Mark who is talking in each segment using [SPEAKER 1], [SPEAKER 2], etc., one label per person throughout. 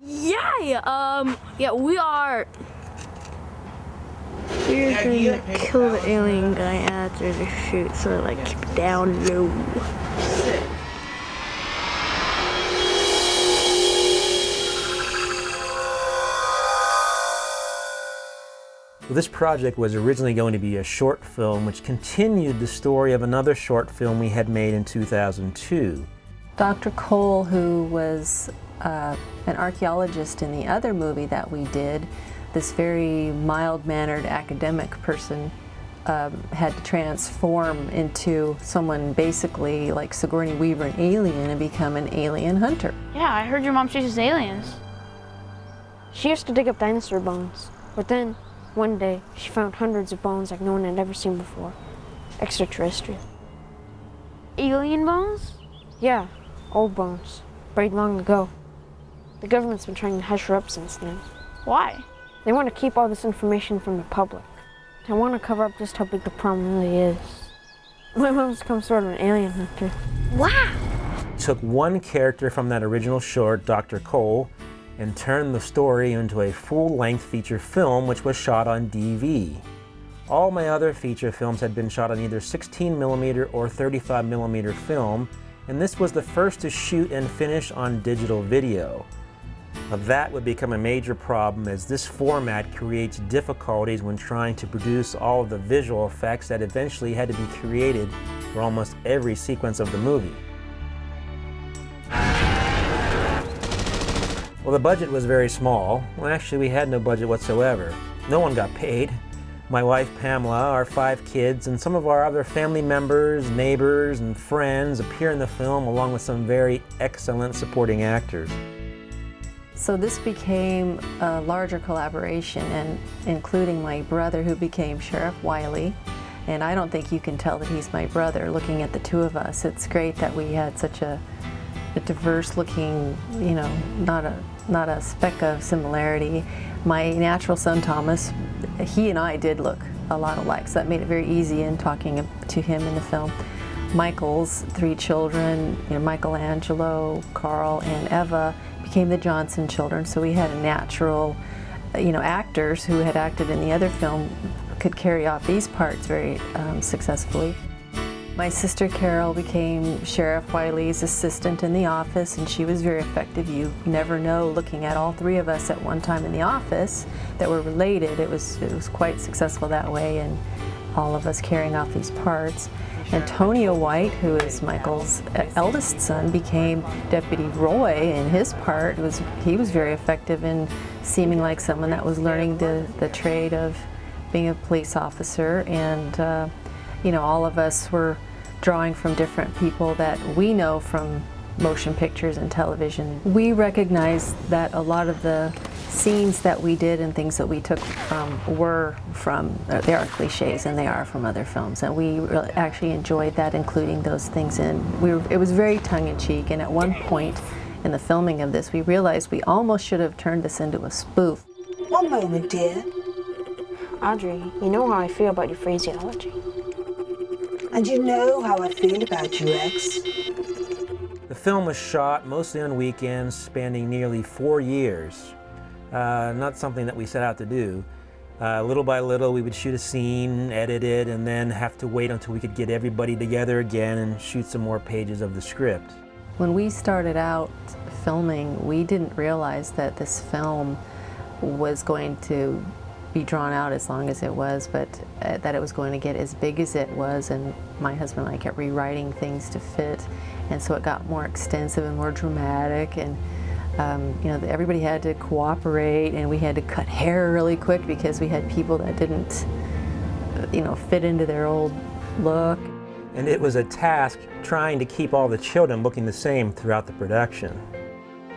[SPEAKER 1] Yeah, we're gonna kill the alien guy after the shoot, so like keep it down low.
[SPEAKER 2] Well, this project was originally going to be a short film which continued the story of another short film we had made in 2002.
[SPEAKER 3] Dr. Cole, who was an archaeologist in the other movie that we did, this very mild-mannered academic person had to transform into someone basically like Sigourney Weaver, an alien, and become an alien hunter.
[SPEAKER 4] Yeah, I heard your mom chases aliens.
[SPEAKER 5] She used to dig up dinosaur bones, but then one day she found hundreds of bones like no one had ever seen before. Extraterrestrial.
[SPEAKER 4] Alien bones?
[SPEAKER 5] Yeah, old bones, buried long ago. The government's been trying to hush her up since then.
[SPEAKER 4] Why?
[SPEAKER 5] They want to keep all this information from the public. They want to cover up just how big the problem really is. My mom's become sort of an alien hunter.
[SPEAKER 1] Wow!
[SPEAKER 2] Took one character from that original short, Dr. Cole, and turned the story into a full-length feature film which was shot on DV. All my other feature films had been shot on either 16mm or 35mm film, and this was the first to shoot and finish on digital video. Now, that would become a major problem as this format creates difficulties when trying to produce all of the visual effects that eventually had to be created for almost every sequence of the movie. Well, the budget was very small. Well, actually, we had no budget whatsoever. No one got paid. My wife, Pamela, our 5 kids, and some of our other family members, neighbors, and friends appear in the film along with some very excellent supporting actors.
[SPEAKER 3] So this became a larger collaboration, and including my brother, who became Sheriff Wiley. And I don't think you can tell that he's my brother looking at the two of us. It's great that we had such a diverse looking, you know, not a speck of similarity. My natural son Thomas, he and I did look a lot alike, so that made it very easy in talking to him in the film. Michael's 3 children, you know, Michelangelo, Carl, and Eva, became the Johnson children, so we had a natural, you know, actors who had acted in the other film could carry off these parts very successfully. My sister Carol became Sheriff Wiley's assistant in the office, and she was very effective. You never know, looking at all 3 of us at one time in the office that were related. It was quite successful that way, and all of us carrying off these parts. Antonio White, who is Michael's eldest son, became Deputy Roy in his part. He was very effective in seeming like someone that was learning the trade of being a police officer, and you know, all of us were drawing from different people that we know from motion pictures and television. We recognized that a lot of the scenes that we did and things that we took from they are cliches, and they are from other films, and we actually enjoyed that, including those things in. It was very tongue-in-cheek, and at one point in the filming of this, we realized we almost should have turned this into a spoof.
[SPEAKER 6] One moment, dear.
[SPEAKER 5] Audrey, you know how I feel about your phraseology.
[SPEAKER 6] And you know how I feel about you, Rex.
[SPEAKER 2] The film was shot mostly on weekends, spanning nearly 4 years. Not something that we set out to do. Little by little, we would shoot a scene, edit it, and then have to wait until we could get everybody together again and shoot some more pages of the script.
[SPEAKER 3] When we started out filming, we didn't realize that this film was going to be drawn out as long as it was, but that it was going to get as big as it was, and my husband and I kept rewriting things to fit, and so it got more extensive and more dramatic, and you know, everybody had to cooperate, and we had to cut hair really quick because we had people that didn't, you know, fit into their old look.
[SPEAKER 2] And it was a task trying to keep all the children looking the same throughout the production.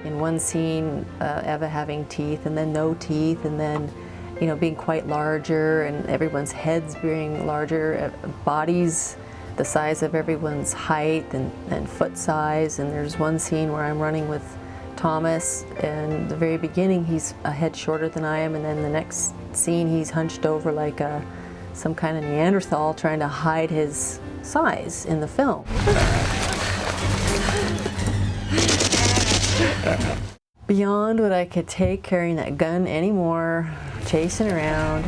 [SPEAKER 3] In one scene, Eva having teeth and then no teeth, and then, you know, being quite larger, and everyone's heads being larger, bodies the size of everyone's height and foot size. And there's one scene where I'm running with Thomas, and the very beginning he's a head shorter than I am, and then the next scene he's hunched over like some kind of Neanderthal, trying to hide his size in the film. beyond what I could take carrying that gun anymore, chasing around.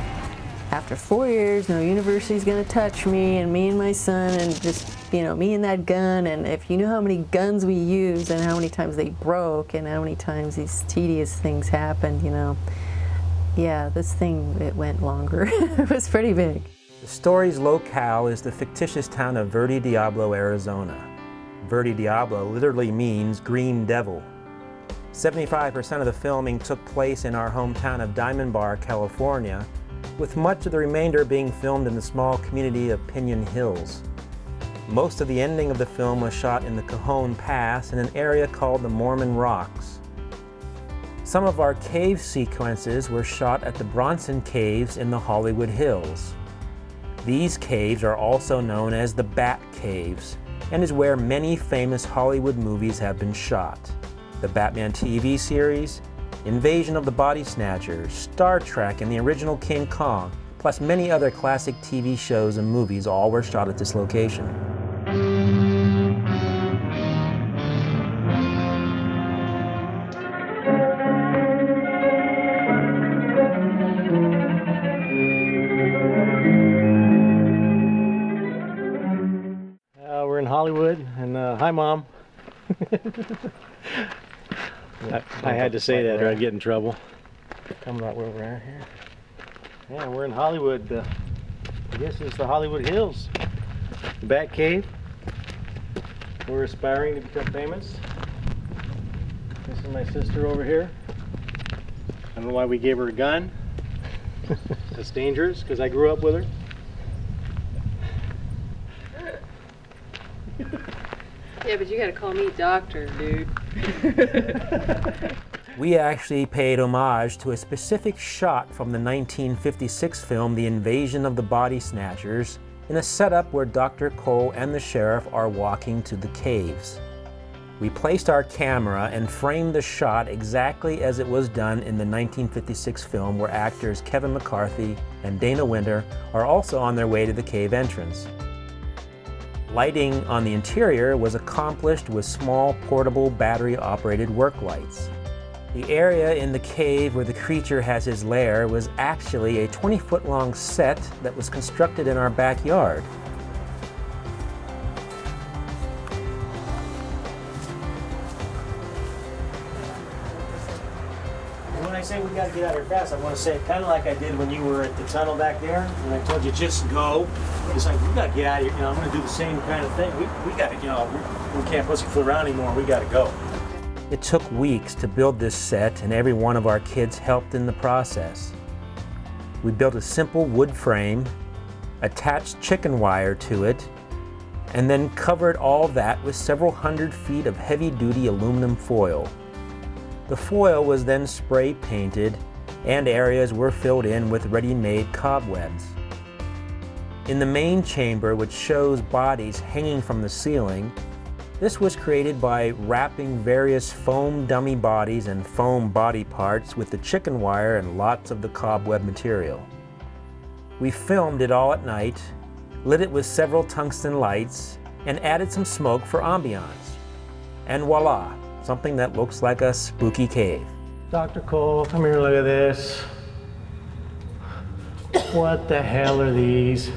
[SPEAKER 3] After 4 years, no university's gonna touch me and my son and just, you know, me and that gun. And if you knew how many guns we used and how many times they broke and how many times these tedious things happened, you know. Yeah, this thing, it went longer. It was pretty big.
[SPEAKER 2] The story's locale is the fictitious town of Verde, Diablo, Arizona. Verde Diablo literally means green devil. 75% of the filming took place in our hometown of Diamond Bar, California, with much of the remainder being filmed in the small community of Pinon Hills. Most of the ending of the film was shot in the Cajon Pass in an area called the Mormon Rocks. Some of our cave sequences were shot at the Bronson Caves in the Hollywood Hills. These caves are also known as the Bat Caves and is where many famous Hollywood movies have been shot. The Batman TV series, Invasion of the Body Snatchers, Star Trek, and the original King Kong, plus many other classic TV shows and movies all were shot at this location.
[SPEAKER 7] We're in Hollywood, and hi, Mom. I had to say that or I'd get in trouble.
[SPEAKER 2] Tell about where we're at here.
[SPEAKER 7] Yeah, we're in Hollywood. I guess it's the Hollywood Hills. The Bat Cave. We're aspiring to become famous. This is my sister over here. I don't know why we gave her a gun. That's dangerous because I grew up with her.
[SPEAKER 3] Yeah, but you gotta call me doctor, dude.
[SPEAKER 2] We actually paid homage to a specific shot from the 1956 film The Invasion of the Body Snatchers in a setup where Dr. Cole and the sheriff are walking to the caves. We placed our camera and framed the shot exactly as it was done in the 1956 film where actors Kevin McCarthy and Dana Winter are also on their way to the cave entrance. Lighting on the interior was accomplished with small portable battery-operated work lights. The area in the cave where the creature has his lair was actually a 20-foot-long set that was constructed in our backyard.
[SPEAKER 7] When I say we gotta get out of here fast, I want to say it kind of like I did when you were at the tunnel back there, and I told you just go. It's like, we gotta get out of here. You know, I'm gonna do the same kind of thing. We gotta, you know, we can't pussyfoot around anymore. We gotta go.
[SPEAKER 2] It took weeks to build this set, and every one of our kids helped in the process. We built a simple wood frame, attached chicken wire to it, and then covered all that with several hundred feet of heavy-duty aluminum foil. The foil was then spray painted, and areas were filled in with ready-made cobwebs. In the main chamber, which shows bodies hanging from the ceiling, this was created by wrapping various foam dummy bodies and foam body parts with the chicken wire and lots of the cobweb material. We filmed it all at night, lit it with several tungsten lights, and added some smoke for ambiance. And voila, something that looks like a spooky cave.
[SPEAKER 7] Dr. Cole, come here, look at this. What the hell are these?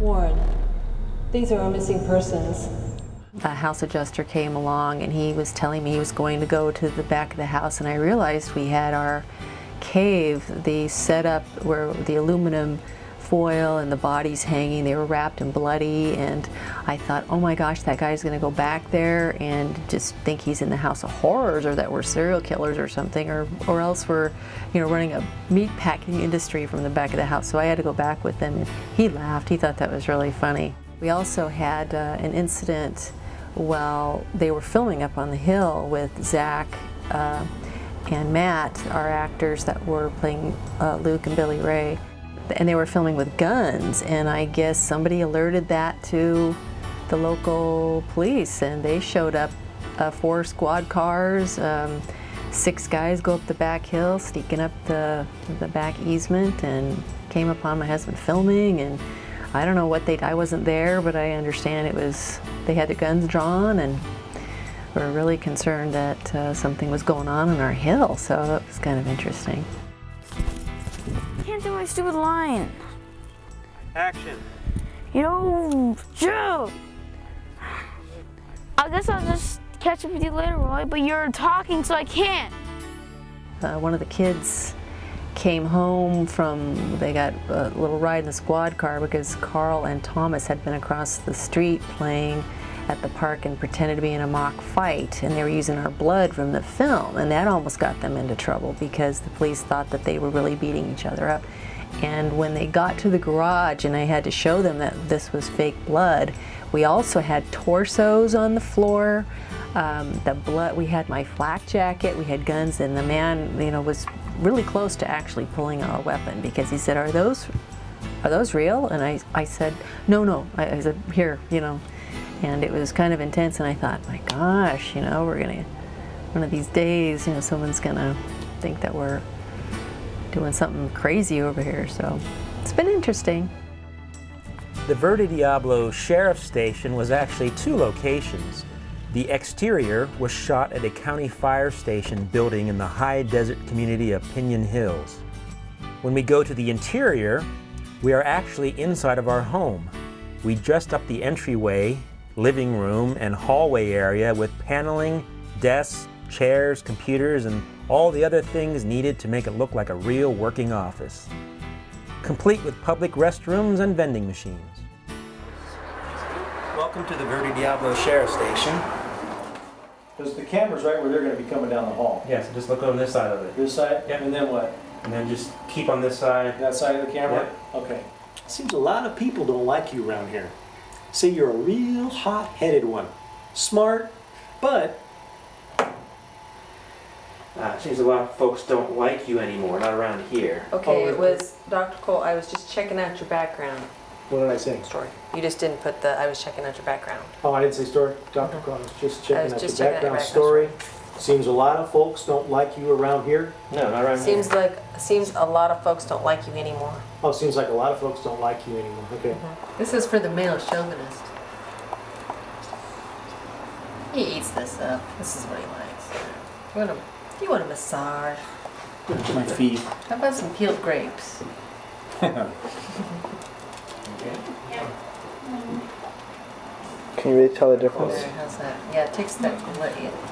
[SPEAKER 3] Warren, these are our missing persons. A house adjuster came along and he was telling me he was going to go to the back of the house, and I realized we had our cave, the setup where the aluminum foil and the bodies hanging, they were wrapped and bloody, and I thought, oh my gosh, that guy's gonna go back there and just think he's in the House of Horrors or that we're serial killers or something, or else we're, you know, running a meat packing industry from the back of the house. So I had to go back with him, and he laughed. He thought that was really funny. We also had an incident while they were filming up on the hill with Zach and Matt, our actors that were playing Luke and Billy Ray. And they were filming with guns, and I guess somebody alerted that to the local police, and they showed up, 4 squad cars, 6 guys go up the back hill, sneaking up the back easement, and came upon my husband filming. And I don't know what I wasn't there, but I understand it was, they had their guns drawn, and were really concerned that something was going on our hill, so that was kind of interesting.
[SPEAKER 4] Can't do my stupid line.
[SPEAKER 7] Action.
[SPEAKER 4] Yo, Joe. I guess I'll just catch up with you later, Roy, but you're talking, so I can't.
[SPEAKER 3] One of the kids came home they got a little ride in the squad car because Carl and Thomas had been across the street playing at the park and pretended to be in a mock fight, and they were using our blood from the film, and that almost got them into trouble because the police thought that they were really beating each other up. And when they got to the garage and I had to show them that this was fake blood, we also had torsos on the floor. The blood, we had my flak jacket, we had guns, and the man, was really close to actually pulling out a weapon because he said, are those real? And I said, no. I said, here, And it was kind of intense, and I thought, my gosh, we're gonna, one of these days, someone's gonna think that we're doing something crazy over here, so it's been interesting.
[SPEAKER 2] The Verde Diablo Sheriff's Station was actually 2 locations. The exterior was shot at a county fire station building in the high desert community of Pinion Hills. When we go to the interior, we are actually inside of our home. We dressed up the entryway, living room, and hallway area with paneling, desks, chairs, computers, and all the other things needed to make it look like a real working office, complete with public restrooms and vending machines. Welcome to the Verde Diablo Sheriff's Station.
[SPEAKER 7] Because the camera's right where they're going to be coming down the hall.
[SPEAKER 2] Yeah, so just look on this side of it.
[SPEAKER 7] This side?
[SPEAKER 2] Yep.
[SPEAKER 7] And then what?
[SPEAKER 2] And then just keep on this side.
[SPEAKER 7] That side of the camera?
[SPEAKER 2] Yep.
[SPEAKER 7] Okay. Seems a lot of people don't like you around here. Say you're a real hot-headed one. Smart, but...
[SPEAKER 2] Seems a lot of folks don't like you anymore, not around here.
[SPEAKER 3] Okay,
[SPEAKER 7] Oh,
[SPEAKER 3] it was, Dr. Cole, I was just checking out your background
[SPEAKER 7] What did I say?
[SPEAKER 3] story. You just didn't put I was checking out your background.
[SPEAKER 7] Oh, I didn't say story? Dr. Cole, I was just checking out
[SPEAKER 3] just
[SPEAKER 7] your
[SPEAKER 3] checking out your
[SPEAKER 7] background
[SPEAKER 3] background
[SPEAKER 7] story. Seems a lot of folks don't like you around here.
[SPEAKER 2] No, not around
[SPEAKER 3] Seems
[SPEAKER 2] here.
[SPEAKER 3] a lot of folks don't like you anymore.
[SPEAKER 7] Oh, seems like a lot of folks don't like you anymore. Okay.
[SPEAKER 3] This is for the male chauvinist. He eats this up. This is what he likes. You want a massage?
[SPEAKER 7] My feet.
[SPEAKER 3] How about some peeled grapes?
[SPEAKER 8] Can you really tell the difference?
[SPEAKER 3] There, how's that? Yeah, it takes that.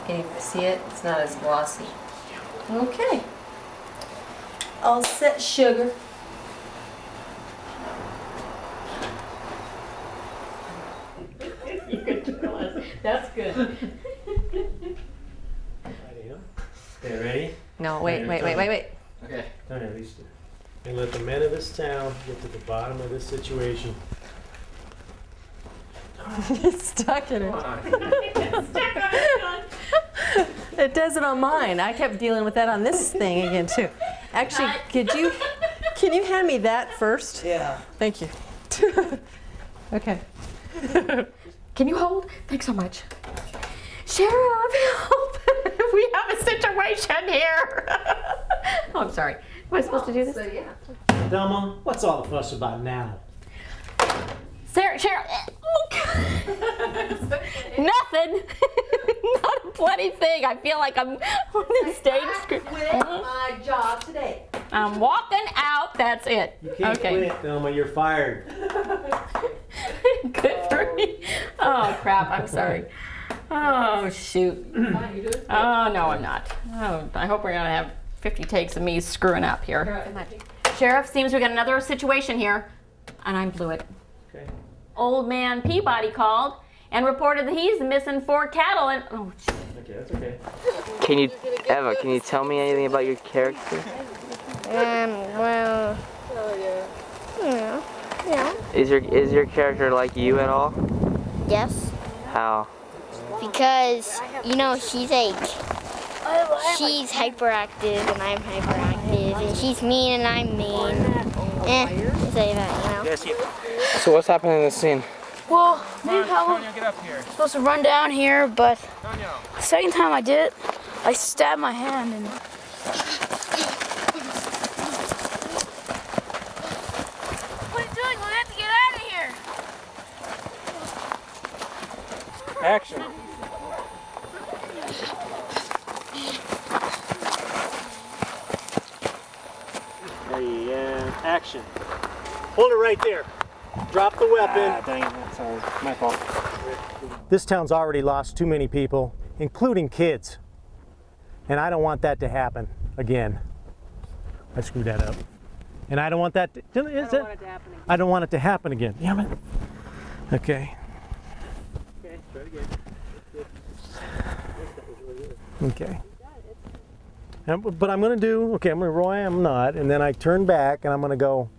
[SPEAKER 3] Can you see it? It's not as glossy. Okay. All set, sugar. That's good.
[SPEAKER 2] Okay, ready?
[SPEAKER 3] No, wait.
[SPEAKER 2] Okay. Don't at least.
[SPEAKER 7] And let the men of this town get to the bottom of this situation.
[SPEAKER 3] It's stuck in it. It does it on mine. I kept dealing with that on this thing again too. Actually, can you hand me that first?
[SPEAKER 8] Yeah.
[SPEAKER 3] Thank you. Okay.
[SPEAKER 9] Can you hold? Thanks so much. Sheriff, help! We have a situation here. Oh, I'm sorry. Am I supposed to do this?
[SPEAKER 3] Yeah.
[SPEAKER 7] Thelma, what's all the fuss about now?
[SPEAKER 9] Sarah, Sheriff. Nothing. Not a bloody thing. I feel like I'm on the stage.
[SPEAKER 3] Quit my job today.
[SPEAKER 9] I'm walking out. That's it.
[SPEAKER 7] You can't quit, Thelma. You're fired.
[SPEAKER 9] Good for me. Oh, crap. I'm sorry. Oh, shoot. Oh, no, I'm not. Oh, I hope we're going to have 50 takes of me screwing up here. Sheriff, seems we got another situation here, and I blew it.
[SPEAKER 7] Okay.
[SPEAKER 9] Old man Peabody called and reported that he's missing 4 cattle and... Oh,
[SPEAKER 7] Okay, that's okay.
[SPEAKER 8] Eva, can you tell me anything about your character?
[SPEAKER 5] Well, yeah.
[SPEAKER 8] Is your character like you at all?
[SPEAKER 10] Yes,
[SPEAKER 8] How?
[SPEAKER 10] because she's hyperactive and I'm hyperactive, and she's mean and I'm mean. Say that,
[SPEAKER 8] So what's happening in this scene?
[SPEAKER 4] Well, me and Pablo were supposed to run down here, but the second time I did it, I stabbed my hand and... What are you doing? We have to get out of here!
[SPEAKER 7] Action. Action. Hold it right there. Drop the weapon.
[SPEAKER 2] Dang it, sorry, my fault.
[SPEAKER 7] This town's already lost too many people, including kids. And I don't want that to happen again. I screwed that up. And I don't want that to, I don't want it to happen again. I don't want it to happen again. Damn it. Okay.
[SPEAKER 2] Okay, try it again.
[SPEAKER 7] Okay. But I'm going to do, okay, I'm going to Roy, I'm not, and then I turn back and I'm going to go.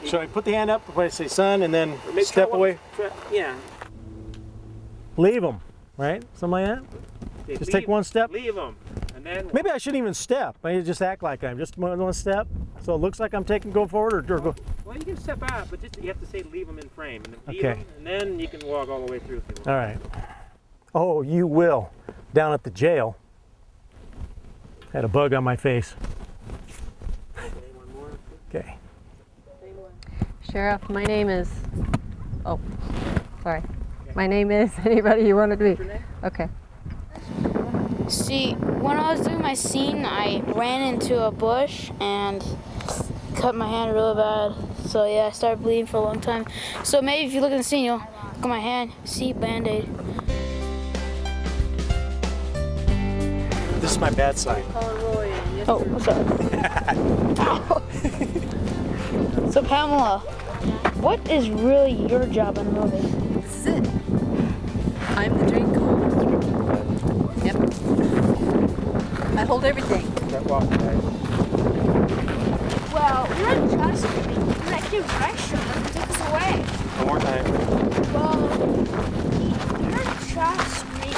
[SPEAKER 7] So I put the hand up when I say son and then step away?
[SPEAKER 2] Yeah.
[SPEAKER 7] Leave them, right? Something like that?
[SPEAKER 2] Okay,
[SPEAKER 7] just take one step?
[SPEAKER 2] Leave them. And then
[SPEAKER 7] Maybe I shouldn't even step. I just act like I'm just one step. So it looks like I'm go forward or go.
[SPEAKER 2] Well, you can step out, but just you have to say leave them in frame. And leave
[SPEAKER 7] Okay.
[SPEAKER 2] them, and then you can walk all the way through if you want.
[SPEAKER 7] All right. Oh, you will. Down at the jail. Had a bug on my face. Okay.
[SPEAKER 3] Sheriff, my name is, oh, sorry. My name is, anybody you want it to be? Okay.
[SPEAKER 4] See, when I was doing my scene, I ran into a bush and cut my hand really bad. So yeah, I started bleeding for a long time. So maybe if you look at the scene, you'll look at my hand, see Band-Aid.
[SPEAKER 7] This is my bad side.
[SPEAKER 4] Oh, sorry. So Pamela, what is really your job in the movie?
[SPEAKER 3] This is it. I'm the drink holder. Yep. I hold everything.
[SPEAKER 10] Well, you're not just me. That kid Rexha took us away.
[SPEAKER 2] One more time.
[SPEAKER 10] Well, you're just me.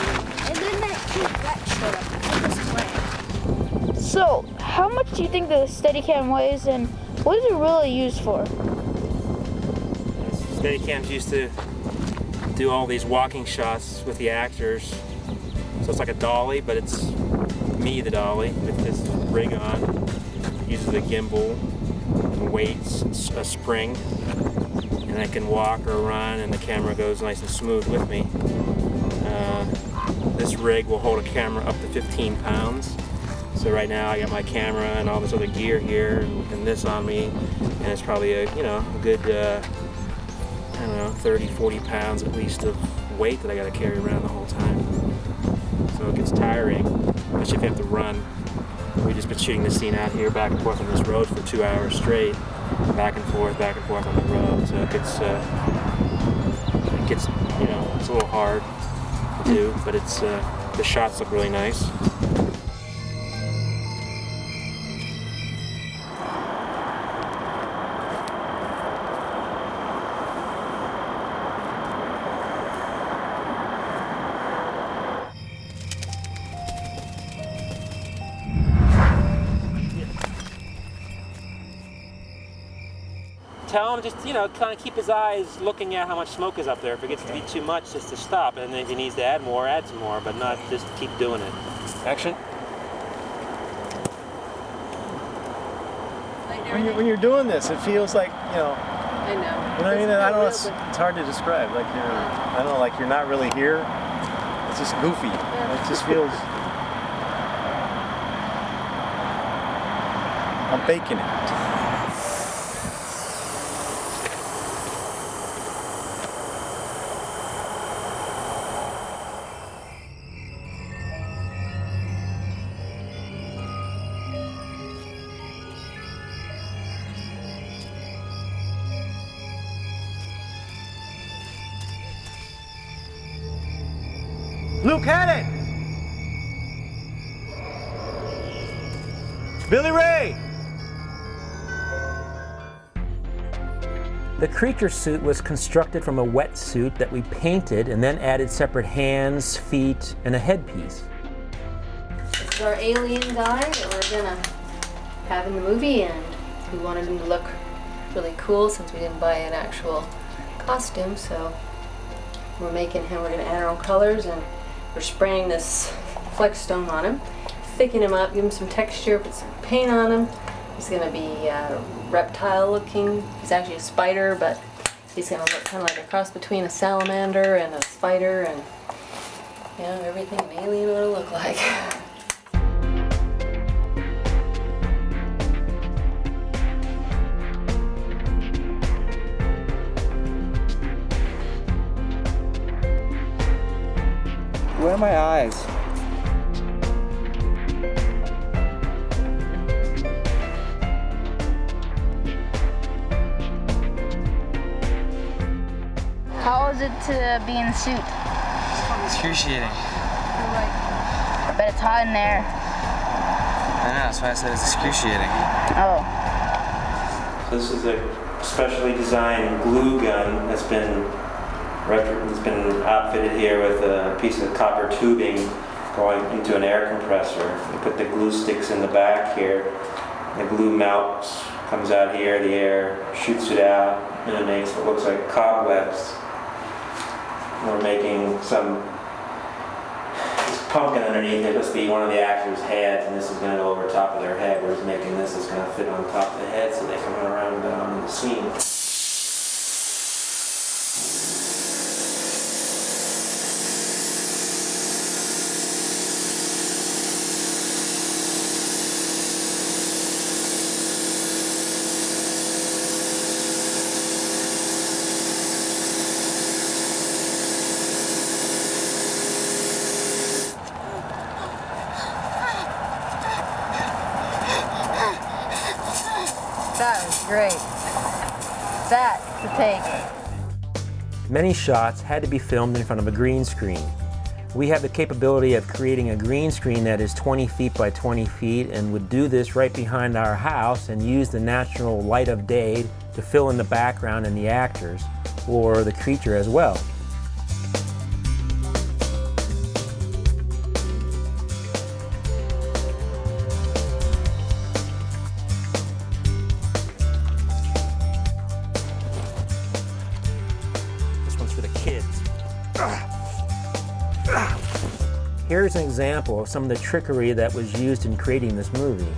[SPEAKER 10] And then that kid Rexha took us away.
[SPEAKER 4] So, how much do you think the Steadicam weighs, and what is it really used for?
[SPEAKER 2] Steadicam's used to do all these walking shots with the actors. So it's like a dolly, but it's me, the dolly, with this rig on. Uses a gimbal, weights, a spring, and I can walk or run, and the camera goes nice and smooth with me. This rig will hold a camera up to 15 pounds. So right now I got my camera and all this other gear here, and this on me, and it's probably a good I don't know, 30, 40 pounds at least of weight that I got to carry around the whole time. So it gets tiring, especially if you have to run. We've just been shooting this scene out here back and forth on this road for 2 hours straight, back and forth on the road. So it gets it's a little hard to do, but it's the shots look really nice. Tell him just, kind of keep his eyes looking at how much smoke is up there. If it gets to be too much, just to stop. And then if he needs to add more, add some more, but not just keep doing it. Action.
[SPEAKER 7] When you're doing this, it feels like,
[SPEAKER 3] I know.
[SPEAKER 7] You know what I mean? I don't know, it's hard to describe. Like you're not really here. It's just goofy. It just feels, I'm faking it. Luke had it! Billy Ray!
[SPEAKER 2] The creature suit was constructed from a wetsuit that we painted and then added separate hands, feet, and a headpiece.
[SPEAKER 3] This is our alien guy that we're gonna have in the movie, and we wanted him to look really cool since we didn't buy an actual costume, so we're gonna add our own colors, and we're spraying this flex stone on him, thicken him up, give him some texture, put some paint on him. He's gonna be reptile looking. He's actually a spider, but he's gonna look kind of like a cross between a salamander and a spider, and everything an alien ought to look like.
[SPEAKER 11] Where are my eyes?
[SPEAKER 4] How was it to be in the suit?
[SPEAKER 11] Excruciating.
[SPEAKER 4] I bet it's hot in there.
[SPEAKER 11] I know, that's why I said it's excruciating.
[SPEAKER 4] Oh.
[SPEAKER 2] This is a specially designed glue gun that's been outfitted here with a piece of copper tubing going into an air compressor. We put the glue sticks in the back here. The glue melts, comes out here, the air shoots it out, and it makes what looks like cobwebs. We're making some pumpkin underneath it. Must be one of the actors' heads, and this is going to go over top of their head. Whereas making this is going to fit on top of the head, so they can run around and down in the scene.
[SPEAKER 3] That was great. That's the take.
[SPEAKER 2] Many shots had to be filmed in front of a green screen. We have the capability of creating a green screen that is 20 feet by 20 feet and would do this right behind our house and use the natural light of day to fill in the background and the actors, or the creature as well. For the kids. Here's an example of some of the trickery that was used in creating this movie.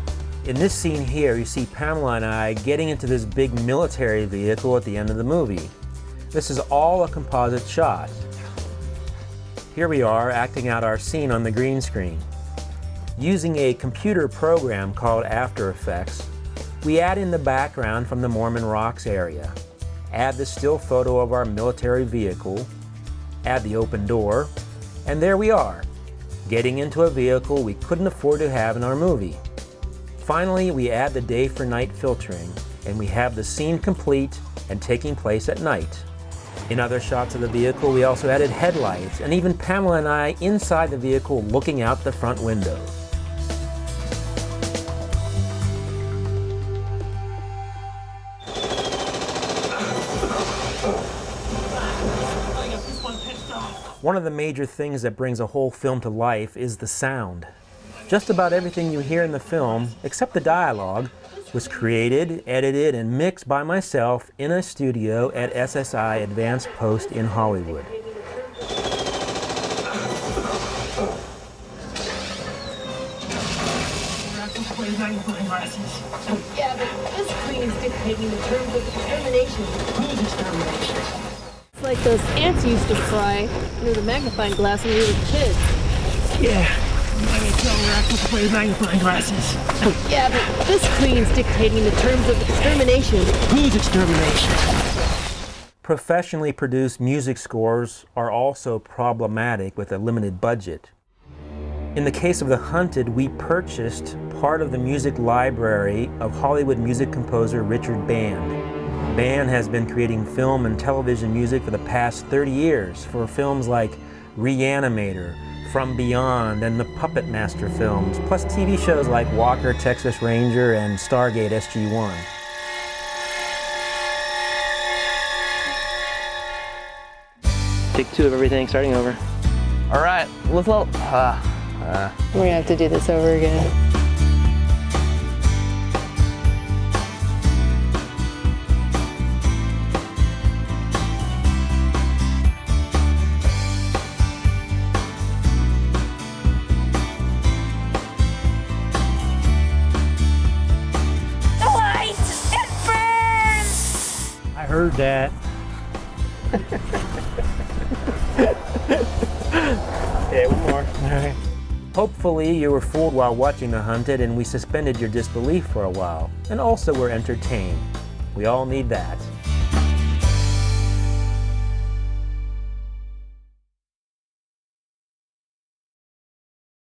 [SPEAKER 2] In this scene here, you see Pamela and I getting into this big military vehicle at the end of the movie. This is all a composite shot. Here we are acting out our scene on the green screen. Using a computer program called After Effects, we add in the background from the Mormon Rocks area. Add the still photo of our military vehicle, add the open door, and there we are, getting into a vehicle we couldn't afford to have in our movie. Finally, we add the day for night filtering, and we have the scene complete and taking place at night. In other shots of the vehicle, we also added headlights, and even Pamela and I inside the vehicle looking out the front window. One of the major things that brings a whole film to life is the sound. Just about everything you hear in the film, except the dialogue, was created, edited, and mixed by myself in a studio at SSI Advanced Post in Hollywood.
[SPEAKER 12] Yeah, but this screen is dictating the terms of extermination. Whose extermination? It's like those ants used to fry under the magnifying glass when we were kids.
[SPEAKER 13] Yeah, I can tell we're actually playing magnifying glasses.
[SPEAKER 12] Yeah, but this screen's dictating the terms of extermination.
[SPEAKER 13] Whose extermination?
[SPEAKER 2] Professionally produced music scores are also problematic with a limited budget. In the case of The Hunted, we purchased part of the music library of Hollywood music composer Richard Band. Band has been creating film and television music for the past 30 years for films like Reanimator, From Beyond, and the Puppet Master films, plus TV shows like Walker, Texas Ranger, and Stargate SG-1.
[SPEAKER 8] Take 2 of everything, starting over. All right, let's go.
[SPEAKER 3] We're gonna have to do this over again.
[SPEAKER 2] I heard that.
[SPEAKER 7] Okay, one more.
[SPEAKER 2] All right. Hopefully you were fooled while watching The Hunted and we suspended your disbelief for a while, and also were entertained. We all need that.